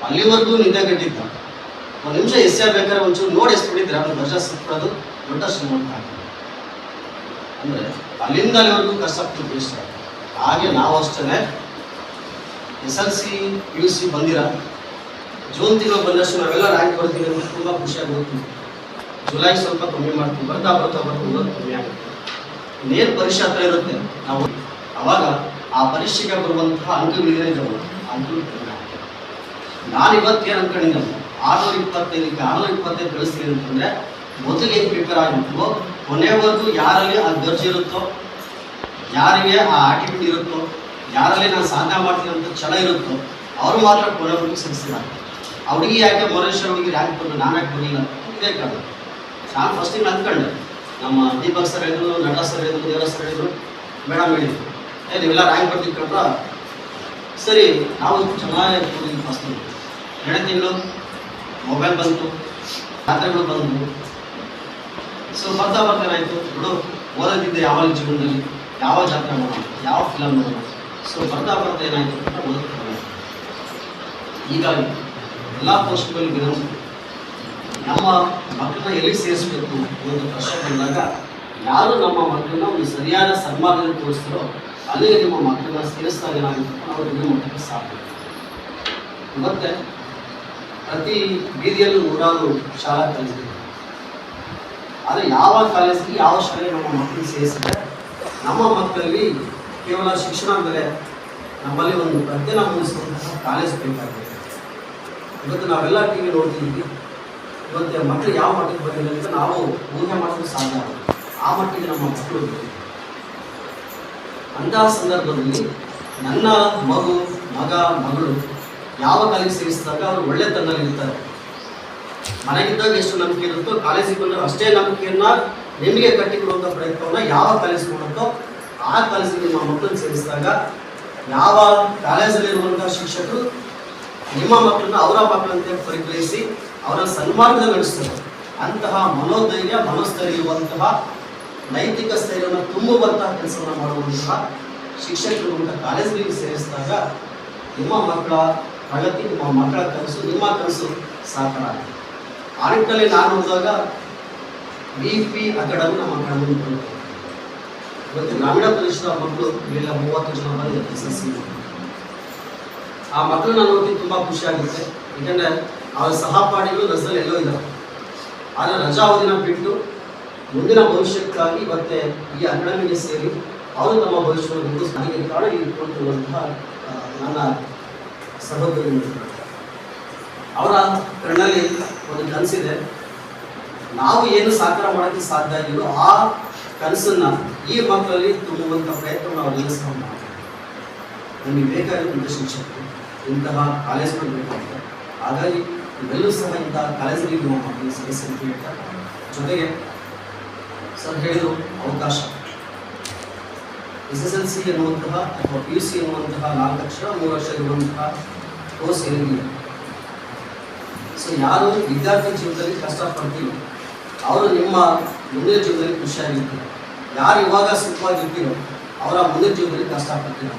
ಅಲ್ಲಿವರೆಗೂ ನಿದ್ದೆ ಕಟ್ಟಿದ್ದ ಒಂದು ನಿಮಿಷ ಎಸೆಯಬೇಕಾದ್ರೆ ಒಂಚೂರು ನೋಡಿ ಎಸ್ಬಿಟ್ಟಿದ್ರೆ ಅವ್ನು ವರ್ಷ ಸಿಕ್ಕೋದು ದೊಡ್ಡ ಶ್ರೀಮಂತ ಆಗ್ತದೆ. ಅಂದರೆ ಅಲ್ಲಿಂದ ಅಲ್ಲಿವರೆಗೂ ಕಷ್ಟಪಟ್ಟು ಇಷ್ಟ. ಹಾಗೆ ನಾವು ಅಷ್ಟೇ SLC PUC ಬಂದಿರ ಜೂನ್ ತಿಂಗಳು ಬಂದಷ್ಟು ನಾವೆಲ್ಲ ರ್ಯಾಂಕ್ ಬರ್ತೀವಿ ಅಂತ ತುಂಬ ಖುಷಿಯಾಗಿ ಹೋಗ್ತೀವಿ. ಜುಲೈ ಸ್ವಲ್ಪ ಕಮ್ಮಿ ಮಾಡ್ತೀವಿ, ಬರ್ತಾ ಓದೋದು ಕಮ್ಮಿ ಆಗುತ್ತೆ. ಇನ್ನೇನು ಪರೀಕ್ಷೆ ಹತ್ರ ಇರುತ್ತೆ ನಾವು ಅವಾಗ ಆ ಪರೀಕ್ಷೆಗೆ ಬರುವಂತಹ ಅಂಕಗಳಿಗೇ ಅಂಕಗಳು ಕಡಿಮೆ ಆಗುತ್ತೆ. ನಾನು ಇವತ್ತೇನು ಅಂದ್ಕೊಂಡಿದ್ದೆ 625ಕ್ಕೆ 625 ಕಳಿಸ್ತೀನಿ ಅಂತಂದರೆ ಮೊದಲು ಏನು ಪ್ರಿಪೇರ್ ಆಗಿರ್ತೀವೋ ಕೊನೆವರೆಗೂ ಯಾರಲ್ಲಿ ಆ ಗರ್ಜ್ ಇರುತ್ತೋ, ಯಾರಿಗೆ ಆ ಆಟಿಟ್ಯೂಡ್ ಇರುತ್ತೋ, ಯಾರಲ್ಲಿ ನಾನು ಸಾಧನೆ ಮಾಡ್ತೀನಿ ಅಂತ ಛಲ ಇರುತ್ತೋ ಅವ್ರು ಮಾತ್ರ ಕೊನೆವರೆಗೂ ಸಿಗಿಸ್ತೀರ. ಆ ಹುಡುಗಿ ಯಾಕೆ ಮರುಷ ಹುಡುಗಿ ರ್ಯಾಂಕ್ ಬಂದು ನಾನು ಯಾಕೆ ಬರಲಿಲ್ಲ ಇದೇ ಕಾರಣ. ನಾನು ಫಸ್ಟಿಗೆ ಅಂದ್ಕೊಂಡೆ, ನಮ್ಮ ದೀಪಕ್ ಸರ್ ಹೇಳಿದ್ರು, ನಟ ಸರ್ ಹೇಳಿದ್ರು, ದೇವರ ಸರ್ ಹೇಳಿದ್ರು, ಮೇಡಮ್ ಹೇಳಿದ್ರು, ನೀವೆಲ್ಲ ರ್ಯಾಂಕ್ ಬರ್ತೀವಿ ಕಂಡ್ರ ಸರಿ. ನಾವು ಚೆನ್ನಾಗಿ ಹುಡುಗಿ ಫಸ್ಟ್ 2 ತಿಂಗಳು ಮೊಬೈಲ್ ಬಂತು, ಜಾತ್ರೆಗಳು ಬಂದು ಸೊ ಬರ್ತಾ ಏನಾಯಿತು ಬಿಡು, ಓದೋದಿದ್ದೆ ಯಾವಾಗ ಜೀವನದಲ್ಲಿ ಯಾವ ಜಾತ್ರೆ ಮಾಡೋಣ, ಯಾವ ಫಿಲಮ್ ನೋಡೋಣ. ಸೊ ಬರ್ತಾ ಏನಾಯಿತು ಅಂತ ಓದೋದು. ಹೀಗಾಗಿ ಎಲ್ಲ ಪೋಸ್ಟ್ಗಳಲ್ಲಿ ವಿನಂತಿ, ನಮ್ಮ ಮಕ್ಕಳನ್ನ ಎಲ್ಲಿ ಸೇರಿಸಬೇಕು ಒಂದು ಪ್ರಶ್ನೆ ಬಂದಾಗ ಯಾರು ನಮ್ಮ ಮಕ್ಕಳನ್ನ ಒಂದು ಸರಿಯಾದ ಸನ್ಮಾರ್ಗದಲ್ಲಿ ತೋರಿಸ್ತಾರೋ ಅಲ್ಲಿಗೆ ನಿಮ್ಮ ಮಕ್ಕಳನ್ನ ಸೇರಿಸಿದಾಗ ಏನಾಗುತ್ತೆ ನಾವು ಇನ್ನೂ ಮಟ್ಟಕ್ಕೆ ಸಾಧ್ಯ. ಮತ್ತೆ ಪ್ರತಿ ಬೀದಿಯಲ್ಲೂ 100 ಶಾಲಾ ಕಾಲೇಜಿದೆ. ಆದರೆ ಯಾವ ಕಾಲೇಜಿಗೆ ಯಾವ ಶಾಲೆ ನಮ್ಮ ಮಕ್ಕಳಿಗೆ ಸೇರಿಸಿದ್ರೆ ನಮ್ಮ ಮಕ್ಕಳಲ್ಲಿ ಕೇವಲ ಶಿಕ್ಷಣ ಮೇಲೆ ನಮ್ಮಲ್ಲಿ ಒಂದು ಪ್ರಜ್ಞೆನ ಮೂಡಿಸುವಂತಹ ಕಾಲೇಜ್ ಬೇಕಾಗಿದೆ. ಇವತ್ತು ನಾವೆಲ್ಲ ಟಿ ವಿ ನೋಡ್ತೀವಿ. ಇವತ್ತು ಮಕ್ಕಳು ಯಾವ ಮಟ್ಟಿಗೆ ಬಂದಿದೆ ಅಂತ ನಾವು ಊಹೆ ಮಾಡೋದು ಸಾಧ್ಯ ಆಗುತ್ತೆ. ಆ ಮಟ್ಟಿಗೆ ನಮ್ಮ ಮಕ್ಕಳು ಅಂತಹ ಸಂದರ್ಭದಲ್ಲಿ ನನ್ನ ಮಗಳು ಯಾವ ಕಾಲೇಜ್ ಸೇರಿಸಿದಾಗ ಅವರು ಒಳ್ಳೆತನದಲ್ಲಿ ಇರ್ತಾರೆ. ಮನೆಗಿದ್ದಾಗ ಎಷ್ಟು ನಂಬಿಕೆ ಇರುತ್ತೋ ಕಾಲೇಜಿಗೆ ಬಂದರೆ ಅಷ್ಟೇ ನಂಬಿಕೆಯನ್ನು ನಿಮಗೆ ಕಟ್ಟಿಕೊಡುವಂಥ ಪ್ರಯತ್ನವನ್ನು ಯಾವ ಕಾಲೇಜ್ ಮಾಡುತ್ತೋ ಆ ಕಾಲೇಜಿಗೆ ನಿಮ್ಮ ಮಕ್ಕಳನ್ನು ಸೇರಿಸಿದಾಗ ಯಾವ ಕಾಲೇಜಲ್ಲಿರುವಂಥ ಶಿಕ್ಷಕರು ನಿಮ್ಮ ಮಕ್ಕಳನ್ನ ಅವರ ಮಕ್ಕಳಂತೆ ಪರಿಗ್ರಹಿಸಿ ಅವರ ಸನ್ಮಾರ್ಗದಲ್ಲಿ ನಡೆಸ್ತಾರೆ. ಅಂತಹ ಮನೋಧೈರ್ಯ ಮನಸ್ಥೈರ್ಯ ಇರುವಂತಹ ನೈತಿಕ ಸ್ಥೈರ್ಯವನ್ನು ತುಂಬುವಂತಹ ಕೆಲಸವನ್ನು ಮಾಡುವಂತಹ ಶಿಕ್ಷಕರು ಕಾಲೇಜುಗಳಿಗೆ ಸೇರಿಸಿದಾಗ ನಿಮ್ಮ ಮಕ್ಕಳ ಪ್ರಗತಿ, ನಿಮ್ಮ ಮಕ್ಕಳ ಕನಸು, ನಿಮ್ಮ ಕನಸು ಸಾಕಾರ ಆಗುತ್ತೆ. ಆ ನಿಟ್ಟಿನಲ್ಲಿ ನಾನು ಹೋದಾಗ BP ಅಕಾಡೆಮಿ ನಮ್ಮ ಅಕಾಡೆಮಿ ಬರುತ್ತೆ. ಇವತ್ತು ಗ್ರಾಮೀಣ ಪ್ರದೇಶದ ಮಕ್ಕಳು ಇವೆಲ್ಲ 30 ಜನ ಬಂದಿದೆ SLC. ಆ ಮಕ್ಕಳನ್ನ ನೋಡಿ ತುಂಬ ಖುಷಿಯಾಗುತ್ತೆ. ಏಕೆಂದರೆ ಅವರ ಸಹಪಾಠಿಗಳು ರಜದಲ್ಲಿ ಎಲ್ಲೋ ಇದ್ದಾರೆ. ಆದರೆ ರಜಾ ಅವಧಿನ ಬಿಟ್ಟು ಮುಂದಿನ ಭವಿಷ್ಯಕ್ಕಾಗಿ ಮತ್ತೆ ಈ ಅಕಾಡೆಮಿಗೆ ಸೇರಿ ಅವರು ತಮ್ಮ ಭವಿಷ್ಯವನ್ನು ನನಗೆ ಕಾರಣ ಇಟ್ಕೊಂಡಿರುವಂತಹ ನನ್ನ ಸಹೋದರಿ ಅವರ ಕಣ್ಣಲ್ಲಿ ಒಂದು ಕನಸಿದೆ. ನಾವು ಏನು ಸಾಕಾರ ಮಾಡೋಕ್ಕೆ ಸಾಧ್ಯ ಆಗಿಲ್ಲ ಆ ಕನಸನ್ನು ಈ ಮಕ್ಕಳಲ್ಲಿ ತುಂಬುವಂಥ ಪ್ರಯತ್ನವನ್ನು ನಾವು ನಿಲ್ಲಿಸ್ಕೊಂಡು ಮಾಡ್ತೀವಿ. ನಮಗೆ ಬೇಕಾಗಿರುವಂಥ ಶಿಕ್ಷಕರು ಇಂತಹ ಕಾಲೇಜುಗಳು ಬೇಕಾಗ್ತದೆ. ಹಾಗಾಗಿ ಇವೆಲ್ಲೂ ಸಹ ಇಂತಹ ಕಾಲೇಜುಗಳಿಗೆ ನಮ್ಮ ಮಕ್ಕಳಿಗೆ ಸೇರಿಸಿ ಅಂತ ಹೇಳ್ತಾರೆ. ಜೊತೆಗೆ ಸರ್ ಹೇಳಿದರು ಅವಕಾಶ SSLC ಎನ್ನುವಂತಹ ಅಥವಾ PUC ಎನ್ನುವಂತಹ 4 ಅಕ್ಷರ 3 ವರ್ಷ ಇರುವಂತಹ ಕೋರ್ಸ್ ಏನಿಲ್ಲ. ಸೊ ಯಾರು ವಿದ್ಯಾರ್ಥಿ ಜೀವನದಲ್ಲಿ ಕಷ್ಟಪಡ್ತೀರೋ ಅವರು ನಿಮ್ಮ ಮುಂದಿನ ಜೀವನದಲ್ಲಿ ಖುಷಿಯಾಗಿರ್ತೀರ. ಯಾರು ಇವಾಗ ಸುಖವಾಗಿರ್ತೀರೋ ಅವರ ಮುಂದಿನ ಜೀವನದಲ್ಲಿ ಕಷ್ಟಪಡ್ತೀರ.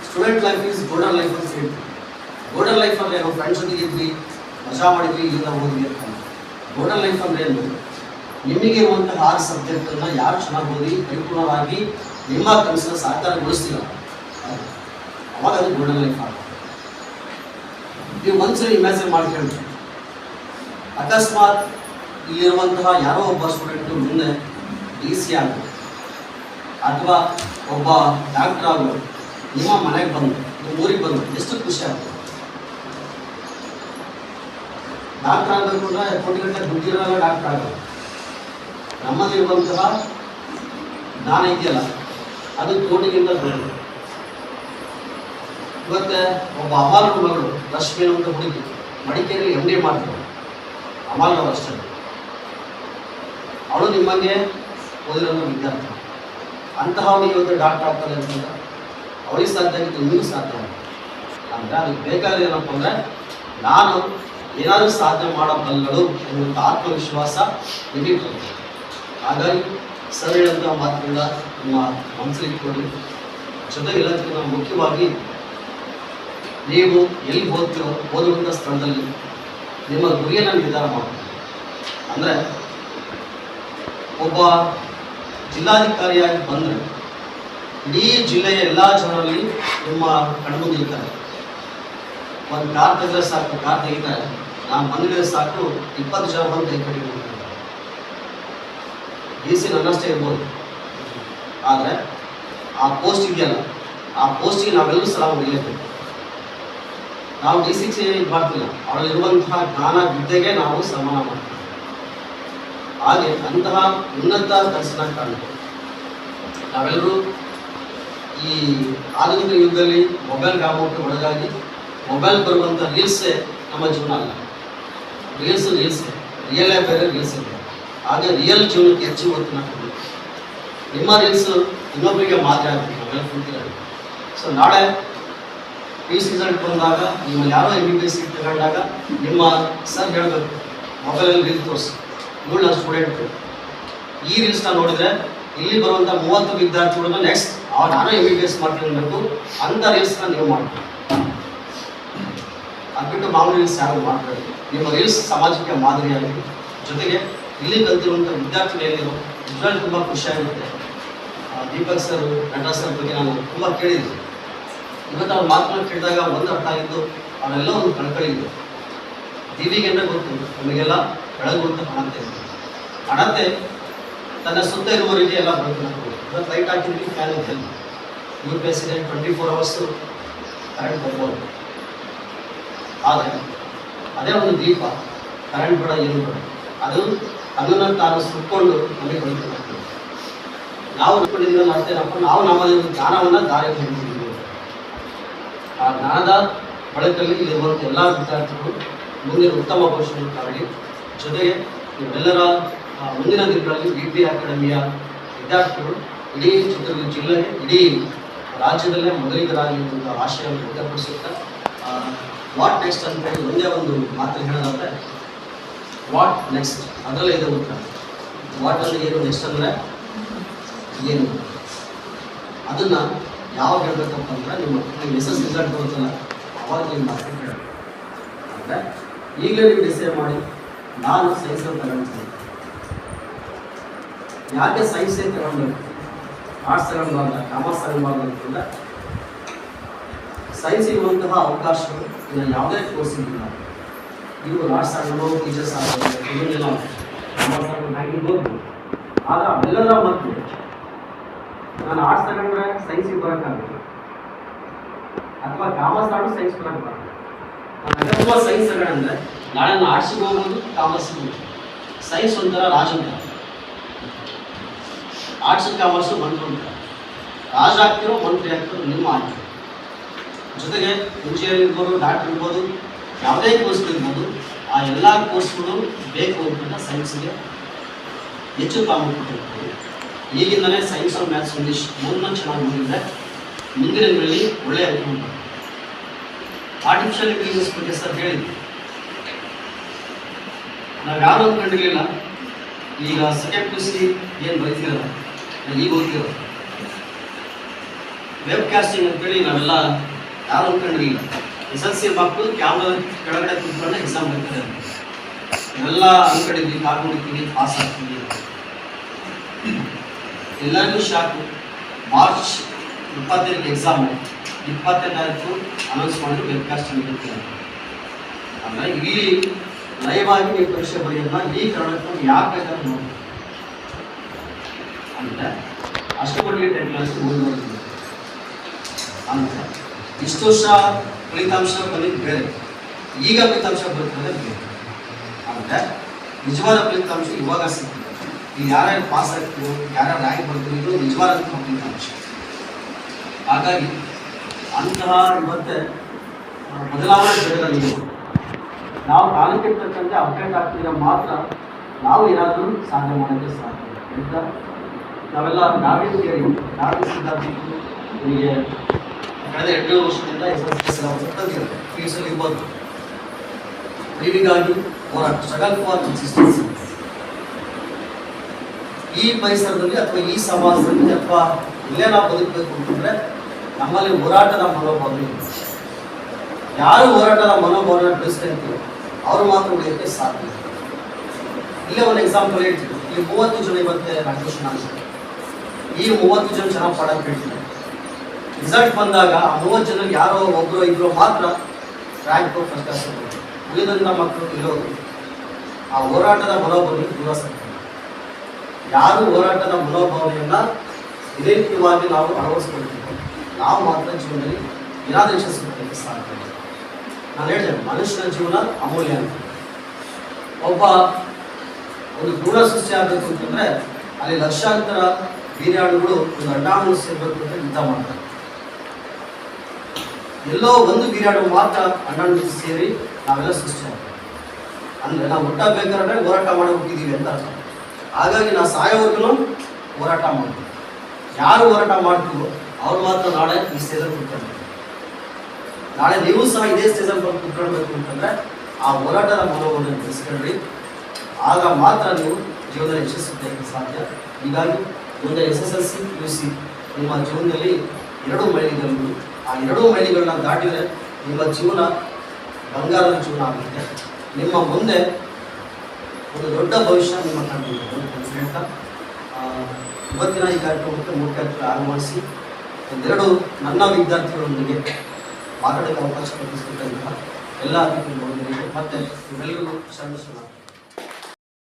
Student life is golden life ಅಂತ ಹೇಳ್ತೀವಿ. ಗೋಲ್ಡನ್ ಲೈಫ್ ಅಂದರೆ ನಾವು ಫ್ರೆಂಡ್ಸ್ ಜೊತೆಗೆ ಇದ್ವಿ, ಮಜಾ ಮಾಡಿದ್ವಿ, ಇಲ್ಲಿಂದ ಓದ್ವಿ ಅಂತ. ಗೋಲ್ಡನ್ ಲೈಫ್ ಅಂದರೆ ಏನು? ನಿಮಗೆ ಇರುವಂತಹ 6 ಸಬ್ಜೆಕ್ಟನ್ನು ಯಾರು ಚೆನ್ನಾಗಿ ಓದಿ ಪರಿಪೂರ್ಣವಾಗಿ ನಿಮ್ಮ ಕನಸನ್ನು ಸಾಕಾರಗೊಳಿಸ್ತೀರ ಅವಾಗ ಅದು ಗೋಲ್ಡನ್ ಲೈಫ್ ಆಗುತ್ತೆ. ನೀವು ಒಂದ್ಸರಿ ಇಮ್ಯಾಜಿನ್ ಮಾಡ್ಕೊಂಡ್ರೆ ಅಕಸ್ಮಾತ್ ಇಲ್ಲಿರುವಂತಹ ಯಾರೋ ಒಬ್ಬ ಸ್ಟೂಡೆಂಟು ಮುಂದೆ DC ಆಗೋದು ಅಥವಾ ಒಬ್ಬ ಡಾಕ್ಟರ್ ಆಗೋದು ನಿಮ್ಮ ಮನೆಗೆ ಬಂದು ನಿಮ್ಮ ಊರಿಗೆ ಬಂದು ಎಷ್ಟು ಖುಷಿ ಆಗುತ್ತೆ. ಡಾಕ್ಟರ್ ಆಗಬೇಕು ಅಂದರೆ ಕೋಟಿಗಟ್ಟಲೆ ದುಡ್ಡಿರೋಲ್ಲ ಡಾಕ್ಟರ್ ಆಗೋದು. ನಮ್ಮಲ್ಲಿರುವಂತಹ ಜ್ಞಾನ ಇದೆಯಲ್ಲ ಅದು ಕೋಟಿಗಿಂತ ದೊಡ್ಡದು. ಇವತ್ತೆ ಒಬ್ಬ ಅಮಾಲ್ರ ಮಗಳು ರಶ್ಮಿ ಅಂತ ಹುಡುಗಿ ಮಡಿಕೇರಿಯಲ್ಲಿ MD ಮಾಡ್ತಾರೆ. ಅಮಾಲ್ರವ್ರು ಅಷ್ಟೇ, ಅವಳು ನಿಮ್ಮಂಗೆ ಓದಿರೋ ವಿದ್ಯಾರ್ಥಿ. ಅಂತಹವನಿಗೆ ಇವತ್ತು ಡಾಕ್ಟರ್ ಆಗ್ತಾರೆ ಅಂತಂದ್ರೆ ಅವಳಿಗೆ ಸಾಧ್ಯ ಆಗಿತ್ತು, ನಿಮಗೂ ಸಾಧ್ಯ ಆಗುತ್ತೆ. ಅಂದರೆ ಅದಕ್ಕೆ ಬೇಕಾದ್ರೆ ಏನಪ್ಪ ಅಂದರೆ ನಾನು ಏನಾದರೂ ಸಾಧನೆ ಮಾಡಬಲ್ಲಳು ಎನ್ನುವಂಥ ಆತ್ಮವಿಶ್ವಾಸ ನಿಮಗೆ ಬರುತ್ತೆ. ಹಾಗಾಗಿ ಸರ್ ಹೇಳಂಥ ಮಾತುಗಳ ನಿಮ್ಮ ಮನಸ್ಸಲ್ಲಿ ಇಟ್ಕೊಳ್ಳಿ. ಜೊತೆಗೆ ಎಲ್ಲದಕ್ಕಿಂತ ಮುಖ್ಯವಾಗಿ ನೀವು ಎಲ್ಲಿ ಓದ್ತೀರೋ ಓದುವಂಥ ಸ್ಥಳದಲ್ಲಿ ನಿಮ್ಮ ಗುರಿಯನ್ನು ನಿರ್ಧಾರ ಮಾಡಬೇಕು. ಅಂದರೆ ಒಬ್ಬ ಜಿಲ್ಲಾಧಿಕಾರಿಯಾಗಿ ಬಂದರೆ ಇಡೀ ಜಿಲ್ಲೆಯ ಎಲ್ಲ ಜನರಲ್ಲಿ ನಿಮ್ಮ ಕಣ್ಮುಂದಿರ್ತಾರೆ. ಒಂದು ಕಾರ್ ತೆಗೆದ್ರೆ ಸಾಕು, ಕಾರ್ ತೆಗಿತಾರೆ, ನಾನು ಬಂದಿದ್ರೆ ಸಾಕು 20 ಜನ ಬಂದು ಕೈ ಕಟ್ಟಿಕೊಂಡು ಡಿ ಸಿ ನನ್ನಷ್ಟೇ ಇರ್ಬೋದು. ಆದರೆ ಆ ಪೋಸ್ಟ್ ಇದೆಯಲ್ಲ, ಆ ಪೋಸ್ಟಿಗೆ ನಾವೆಲ್ಲರೂ ಸಲ ಹೊಡಿಲೇಬೇಕು. ನಾವು ಡಿ ಸಿ ಇದು ಮಾಡ್ತಿಲ್ಲ, ಅವರಲ್ಲಿರುವಂತಹ ಜ್ಞಾನ ವಿದ್ಯೆಗೆ ನಾವು ಸನ್ಮಾನ ಮಾಡ್ತೀವಿ. ಹಾಗೆ ಅಂತಹ ಉನ್ನತ ಕೆಲಸನ ಕಾಣಬೇಕು. ನಾವೆಲ್ಲರೂ ಈ ಆಧುನಿಕ ಯುಗದಲ್ಲಿ ಮೊಬೈಲ್ ವ್ಯಾಮೋಹಕ್ಕೆ ಒಳಗಾಗಿ ಮೊಬೈಲ್ ಬರುವಂಥ ರೀಲ್ಸೇ ನಮ್ಮ ಜೀವನ ಅಲ್ಲ. ರೀಲ್ಸೇ ರಿಯಲೇ ಬೇರೆ, ರೀಲ್ಸ್ ಇದೆ. ಹಾಗೆ ರಿಯಲ್ ಜೀವನಕ್ಕೆ ಹೆಚ್ಚು ಒತ್ತನ್ನು ಕೊಡಬೇಕು. ನಿಮ್ಮ ರೀಲ್ಸು ಇನ್ನೊಬ್ಬರಿಗೆ ಮಾದರಿ ಆಗಬೇಕು, ನಾವೆಲ್ಲ ಕೂತಿರೋದು. ಸೊ ನಾಳೆ PUC ರಿಸಲ್ಟ್ ಬಂದಾಗ ನಿಮ್ಮಲ್ಲಿ ಯಾರೋ MBBS ಸೀಟ್ ತಗೊಂಡಾಗ ನಿಮ್ಮ ಸರ್ ಹೇಳಬೇಕು, ಮೊಬೈಲಲ್ಲಿ ರೀಲ್ಸ್ ತೋರಿಸಿ, ಇವಳು ನನ್ನ ಸ್ಟೂಡೆಂಟು, ಈ ರೀಲ್ಸ್ನ ನೋಡಿದರೆ ಇಲ್ಲಿ ಬರುವಂಥ 30 ವಿದ್ಯಾರ್ಥಿಗಳನ್ನ ನೆಕ್ಸ್ಟ್ ನಾನು MBBS ಮಾಡ್ತಿರಬೇಕು ಅಂಥ ರೀಲ್ಸ್ನ ನೀವು ಮಾಡಬೇಕು. ಅದ್ಬಿಟ್ಟು ಮಾಮೂಲಿ ರೀಲ್ಸ್ ಯಾರು ಮಾಡ್ತಾರೆ. ನಿಮ್ಮ ರೀಲ್ಸ್ ಸಮಾಜಕ್ಕೆ ಮಾದರಿಯಾಗಿ, ಜೊತೆಗೆ ಇಲ್ಲಿ ಕಲ್ತಿರುವಂಥ ವಿದ್ಯಾರ್ಥಿಗಳಿರೋ ನಿಜವಾಗ್ಲೂ ತುಂಬ ಖುಷಿಯಾಗುತ್ತೆ. ದೀಪಕ್ ಸರ್, ನಟರಾಜ್ ಸರ್ ಬಗ್ಗೆ ನಾನು ತುಂಬ ಕೇಳಿದ್ದೆ. ಇವತ್ತು ಅವ್ರ ಮಾತುಗಳನ್ನ ಕೇಳಿದಾಗ ಒಂದು ಅರ್ಥ ಆಗಿದ್ದು, ಅವರೆಲ್ಲ ಒಂದು ಕಳ್ಕಳಿದ್ದು. ದಿವಿಗೆ ಅಂದರೆ ಗೊತ್ತು, ನಮಗೆಲ್ಲ ಬೆಳಗು ಅಂತ ಕಾಣುತ್ತೆ. ಹಣತೆ ತನ್ನ ಸುತ್ತ ಇರುವವರಿಗೆ ಎಲ್ಲ ಬೆಳಕು. ಇವತ್ತು ಲೈಟ್ ಹಾಕಿದ್ವಿ, ಫ್ಯಾನ್ ಇದೆ, UPS ಇದೆ, 24 hours ಕರೆಂಟ್ ಬರ್ಬೋದು. ಆದರೆ ಅದೇ ಒಂದು ದೀಪ, ಕರೆಂಟ್ ಬೇಡ, ಏನು ಬೇಡ, ಅದು ಅದನ್ನು ತಾನು ಸುಟ್ಕೊಂಡು ನಮಗೆ ಬೆಳಕು. ನಾವು ಅನ್ಕೊಂಡಿದ್ದೀವಲ್ಲ ಅರ್ಥ ಏನಪ್ಪ, ನಾವು ನಮ್ಮ ಜ್ಞಾನವನ್ನು ದಾರಿಗೆ ಹಿಡಿದಿದ್ದೀವಿ. ಆ ಜ್ಞಾನದ ಬಳಕಲ್ಲಿ ಇಲ್ಲಿರುವಂಥ ಎಲ್ಲ ವಿದ್ಯಾರ್ಥಿಗಳು ಮುಂದಿನ ಉತ್ತಮ ಭವಿಷ್ಯವನ್ನು ಕಾಣಲಿ. ಜೊತೆಗೆ ಇವೆಲ್ಲರ ಮುಂದಿನ ದಿನಗಳಲ್ಲಿ BP ಅಕಾಡೆಮಿಯ ವಿದ್ಯಾರ್ಥಿಗಳು ಇಡೀ ಚಿತ್ರದುರ್ಗ ಜಿಲ್ಲೆಗೆ, ಇಡೀ ರಾಜ್ಯದಲ್ಲೇ ಮೊದಲಿಗರಾಗಿರುವಂಥ ಆಶಯವನ್ನು ವ್ಯಕ್ತಪಡಿಸುತ್ತಾ ವಾಟ್ ನೆಕ್ಸ್ಟ್ ಅಂತ ಹೇಳಿ ಒಂದೇ ಒಂದು ಮಾತು ಹೇಳೋದಾದರೆ, ವಾಟ್ ನೆಕ್ಸ್ಟ್ ಅದರಲ್ಲೇ ಇದೆ ಉತ್ತರ. ವಾಟ್ ಅಂದರೆ ಏನು, ನೆಕ್ಸ್ಟ್ ಅಂದರೆ ಏನು, ಅದನ್ನು ಯಾವಾಗ ಹೇಳಬೇಕಪ್ಪ ಅಂದರೆ ನಿಮ್ಮ SS ರಿಸಲ್ಟ್ ಬರುತ್ತಲ್ಲ ಅವಾಗ ನೀವು ಮಾತು ಹೇಳಬೇಕು. ಅಂದರೆ ಈಗಲೇ ನೀವು ಡಿಸೈಡ್ ಮಾಡಿ, ನಾನು ಸೈನ್ಸಲ್ಲಿ ತಗೊಳ್ತೀನಿ. ಯಾಕೆ ಸೈನ್ಸೇ ತಗೊಳ್ಬೇಕು, ಆರ್ಟ್ಸ್ ತಗೊಳ್ಬಾರ್ದು, ಕಾಮರ್ಸ್ ತಗೊಳ್ಬಾರ್ದು ಅಂತಂದರೆ, ಸೈನ್ಸ್ ಇರುವಂತಹ ಅವಕಾಶಗಳು ಇನ್ನು ಯಾವುದೇ ಕೋರ್ಸ್ ಇಲ್ಲ. ನೀವು ಆರ್ಟ್ಸ್ ಆಗ್ಬೋದು, ಟೀಚರ್ಸ್ ಆಗ್ಬೋದು, ಇದನ್ನೆಲ್ಲ ಕಾಮರ್ಸ್ ಆಗ್ಬೋದು, ಆಗಿರ್ಬೋದು. ಆದರೆ ಅವೆಲ್ಲರ ಮಧ್ಯೆ ನಾನು ಆರ್ಟ್ಸ್ ತಗೊಂಡ್ರೆ ಸೈನ್ಸಿಗೆ ಬರೋಕ್ಕಾಗಬೇಕು, ಅಥವಾ ಕಾಮರ್ಸ್ ಆಡು ಸೈನ್ಸ್ ಬರೋಕ್ಕಾಗಬೇಕು. ನಾನು ಅಗತ್ಯ ಸೈನ್ಸ್ ತಗೊಂಡ್ರೆ ನಾಳೆ ನಾನು ಆರ್ಟ್ಸಿಗೆ ಹೋಗ್ಬೋದು, ಕಾಮರ್ಸಿಗೆ ಹೋಗ್ಬೋದು. ಸೈನ್ಸ್ ಒಂಥರ ರಾಜಂತ, ಆರ್ಟ್ಸ್ ಕಾಮರ್ಸು ಮಂತ್ರಿ ಅಂತ. ರಾಜ ಆಗ್ತಿರೋ ಮಂತ್ರಿ ಆಗ್ತಿರೋ ನಿಮ್ಮ ಆಯ್ಕೆ. ಜೊತೆಗೆ ಇಂಜಿನಿಯರ್ ಇರ್ಬೋದು, ಡಾಕ್ಟರ್ ಇರ್ಬೋದು, ಯಾವುದೇ ಕೋರ್ಸ್ ಇರ್ಬೋದು, ಆ ಎಲ್ಲ ಕೋರ್ಸ್ಗಳು ಬೇಕು ಅಂತ ಸೈನ್ಸಿಗೆ ಹೆಚ್ಚು ಪ್ರಾಮುಖ್ಯತೆ ಕೊಟ್ಟಿರ್ತೀವಿ. ಈಗಿಂದಲೇ ಸೈನ್ಸ್ ಆರ್ ಮ್ಯಾಥ್ಸ್ ಇಂಗ್ಲೀಷ್ ಮೂರನ್ನ ಚೆನ್ನಾಗಿ ಬಂದಿದೆ. ಮುಂದಿನ ದಿನಗಳಲ್ಲಿ ಒಳ್ಳೆಯ ಅನುಕೂಲ. ಆರ್ಟಿಫಿಷಿಯಲ್ ಇಂಟೆಲಿಜೆನ್ಸ್ ಬಗ್ಗೆ ಸರ್ ಹೇಳಿದ್ವಿ, ನಾವು ಯಾರು ಅಂದ್ಕೊಂಡಿರಲಿಲ್ಲ. ಈಗ ಸೆಕೆಂಡ್ PUC ಏನು ಬರೀತಿರೋದು, ಈಗ ಓದ್ತಿರೋದು ವೆಬ್ ಕ್ಯಾಸ್ಟಿಂಗ್ ಅಂತೇಳಿ ನಾವೆಲ್ಲ ಯಾರು ಅಂದ್ಕೊಂಡಿರಲಿಲ್ಲ. SSLC ಮಕ್ಕಳು ಕ್ಯಾಮ್ರಾ ಕೆಳಗಡೆ ಕೂತ್ಕೊಂಡು ಎಕ್ಸಾಮ್ ಬರೀತಾರೆ. ಇವೆಲ್ಲ ಅಂದ್ಕೊಂಡಿದ್ವಿ, ಕಾಲ್ಕೊಂಡಿರ್ತೀವಿ, ಪಾಸ್ ಆಗ್ತೀವಿ. ಎಲ್ಲರಿಗೂ ಶಾಕು. ಮಾರ್ಚ್ 25 ಎಕ್ಸಾಮು, 28 ಅನೌನ್ಸ್ ಮಾಡಿದ್ರು ವೆಬ್ ಕಾಸ್ಟಿಂಗ್ ಇರ್ತೀರ. ಅಂದರೆ ಇಲ್ಲಿ ಲೈವ್ ಆಗಿ ನೀವು ಪರೀಕ್ಷೆ ಬರೆಯೋದನ್ನ ಈ ಕಾರಣಕ್ಕೆ ಯಾಕೆ ಬೇಕಾದ್ರೂ ನೋಡಿ. ಅಂದರೆ ಅಷ್ಟು ಮಟ್ಟಿಗೆ ಟೆಕ್ನಾಲಜಿ ಮುಂದುವರೆದಿದೆ. ಅಂದರೆ ಇಷ್ಟು ವರ್ಷ ಫಲಿತಾಂಶ ಬಂದಿದ್ದು ಬೇರೆ, ಈಗ ಫಲಿತಾಂಶ ಬರ್ತದೆ ಬೇರೆ. ಅಂದರೆ ನಿಜವಾದ ಫಲಿತಾಂಶ ಇವಾಗ ಸಿಗ್ತದೆ. ಈಗ ಯಾರ್ಯಾರು ಪಾಸ್ ಆಗ್ತೀವೋ, ಯಾರ್ಯಾರು ರ್ಯಾಂಕ್ ಬರ್ತೀವಿ, ಇದು ನಿಜವಾದ ಫಲಿತಾಂಶ. ಹಾಗಾಗಿ ಅಂತಹ ಇವತ್ತೆ ಬದಲಾವಣೆ ಜಗದಲ್ಲಿ ನಾವು ಕಾಲಕ್ಕೆ ತಕ್ಕಂತೆ ಅಪ್ಡೇಟ್ ಆಗ್ತಿದ್ರೆ ಮಾತ್ರ ನಾವು ಏನಾದರೂ ಸಾಧನೆ ಮಾಡೋಕ್ಕೆ ಸಾಧ್ಯ. ನಾವೆಲ್ಲ ನಾವೇನು ಕೇಳಿ ನಾವೇ ಸಿದ್ಧಾರ್ಥಿಗಳು ನಿಮಗೆ ಕಳೆದ 2 ವರ್ಷದಿಂದ ಫೀಲ್ಡ್ಸಲ್ಲಿ ಇರ್ಬೋದು. ಅರಿವಿಗಾಗಿ ಹೋರಾಟ, ಸ್ಟ್ರಗಲ್ ಫಾರ್ ಎಕ್ಸಿಸ್ಟೆನ್ಸಿ. ಈ ಪರಿಸರದಲ್ಲಿ ಅಥವಾ ಈ ಸಮಾಜದಲ್ಲಿ ಅಥವಾ ಇಲ್ಲೇ ನಾವು ಬದುಕಬೇಕು ಅಂತಂದ್ರೆ ನಮ್ಮಲ್ಲಿ ಹೋರಾಟದ ಮನೋಭಾವ ಇದೆ. ಯಾರು ಹೋರಾಟದ ಮನೋಭಾವನ ಬೆಳೆಸ್ಕೊಂತೀವಿ ಅವರು ಮಾತ್ರ ಉಳಿಯೋಕ್ಕೆ ಸಾಧ್ಯ. ಇಲ್ಲೇ ಒಂದು ಎಕ್ಸಾಂಪಲ್ ಹೇಳ್ತೀವಿ. ಇಲ್ಲಿ 30 ಜನ ಇವತ್ತೆ ರಾಕೇಶ್ ಅನ್ಸುತ್ತೆ. ಈ 30 ಜನ ಚೆನ್ನಾಗಿ ಪಾಠ ಕೇಳ್ತಿದ್ದಾರೆ. ರಿಸಲ್ಟ್ ಬಂದಾಗ ಆ 30 ಜನರಲ್ಲಿ ಯಾರೋ ಒಬ್ಬರು ಇಬ್ಬರು ಮಾತ್ರ ರ್ಯಾಂಕ್ ಫಸ್ಟ್ ಕ್ಲಾಸ್ ಉಳಿದಂಥ ಮಕ್ಕಳು ಇರೋದು ಆ ಹೋರಾಟದ ಮನೋಭಾವನೆ ದೂರ ಸಾಧ್ಯ. ಯಾರು ಹೋರಾಟದ ಮನೋಭಾವನೆಯನ್ನ ನಿರಂತರವಾಗಿ ನಾವು ಅಳವಡಿಸ್ಕೊಳ್ತೀವಿ ನಾವು ಮಾತ್ರ ಜೀವನದಲ್ಲಿ ಏನಾದರೂ ಯಶಸ್ಸು ಸಾಧ್ಯ. ನಾನು ಹೇಳಿದೆ ಮನುಷ್ಯನ ಜೀವನ ಅಮೂಲ್ಯ ಅಂತ. ಒಂದು ಗೂಢ ಸೃಷ್ಟಿ ಆಗಬೇಕು ಅಂತಂದ್ರೆ ಅಲ್ಲಿ ಲಕ್ಷಾಂತರ ವೀರ್ಯಾಳುಗಳು ಒಂದು ಅಂಡಾಣು ಸೇರಬೇಕು ಅಂತ ಯುದ್ಧ ಮಾಡ್ತಾರೆ. ಎಲ್ಲೋ ಒಂದು ವೀರ್ಯಾಣು ಮಾತ್ರ ಅಂಡಾಣು ಸೇರಿ ನಾವೆಲ್ಲ ಸೃಷ್ಟಿ ಆಗ್ತೇವೆ. ಅಂದ್ರೆ ನಾವು ಹುಟ್ಟಬೇಕಾದ್ರೆ ಹೋರಾಟ ಮಾಡಿ ಹುಟ್ಟಿದೀವಿ ಅಂತ ಅರ್ಥ. ಹಾಗಾಗಿ ನಾವು ಸಾಯೋವರೆಗೂ ಹೋರಾಟ ಮಾಡ್ತೀವಿ. ಯಾರು ಹೋರಾಟ ಮಾಡ್ತೀವೋ ಅವ್ರು ಮಾತ್ರ ನಾಳೆ ಈ ಸ್ಟೇಜಲ್ಲಿ ಕೂತ್ಕೊಳ್ಬೇಕು. ನಾಳೆ ನೀವು ಸಹ ಇದೇ ಸ್ಟೇಜಲ್ಲಿ ಬಂದು ಕೂತ್ಕೊಳ್ಬೇಕು ಅಂತಂದ್ರೆ ಆ ಹೋರಾಟದ ಮನೋಭಾವನೆ ಬೆಳೆಸ್ಕೊಂಡ್ರಿ. ಆಗ ಮಾತ್ರ ನೀವು ಜೀವನದಲ್ಲಿ ಯಶಸ್ಸು ಸಾಧ್ಯ. ಹೀಗಾಗಿ ಮುಂದೆ SSLC UC ನಿಮ್ಮ ಜೀವನದಲ್ಲಿ 2 ಮೈಲಿಗಲ್ಲುಗಳು. ಆ 2 ಮೈಲಿಗಳನ್ನ ದಾಟಿದರೆ ನಿಮ್ಮ ಜೀವನ ಬಂಗಾರದ ಜೀವನ ಆಗುತ್ತೆ. ನಿಮ್ಮ ಮುಂದೆ ಒಂದು ದೊಡ್ಡ ಭವಿಷ್ಯ ನಿಮ್ಮ ಕಂಡಿದೆ ಅಂತ ಹೇಳ್ತಾ ಇವತ್ತಿನ ಈ ಕಾರ್ಯಕ್ರಮಕ್ಕೆ ಮುಖ್ಯ ಆಗಮಿಸಿ ಒಂದೆರಡು ನನ್ನ ವಿದ್ಯಾರ್ಥಿಗಳೊಂದಿಗೆ ಮಾತಾಡೋಕ್ಕೆ ಅವಕಾಶ ಕಲ್ಪಿಸಿದಂತಹ ಎಲ್ಲ ಅತಿಥಿಗಳಿಗೆ ಮತ್ತೆ ಇವೆಲ್ಲರಿಗೂ ಶ್ರಮಿಸೋಣ.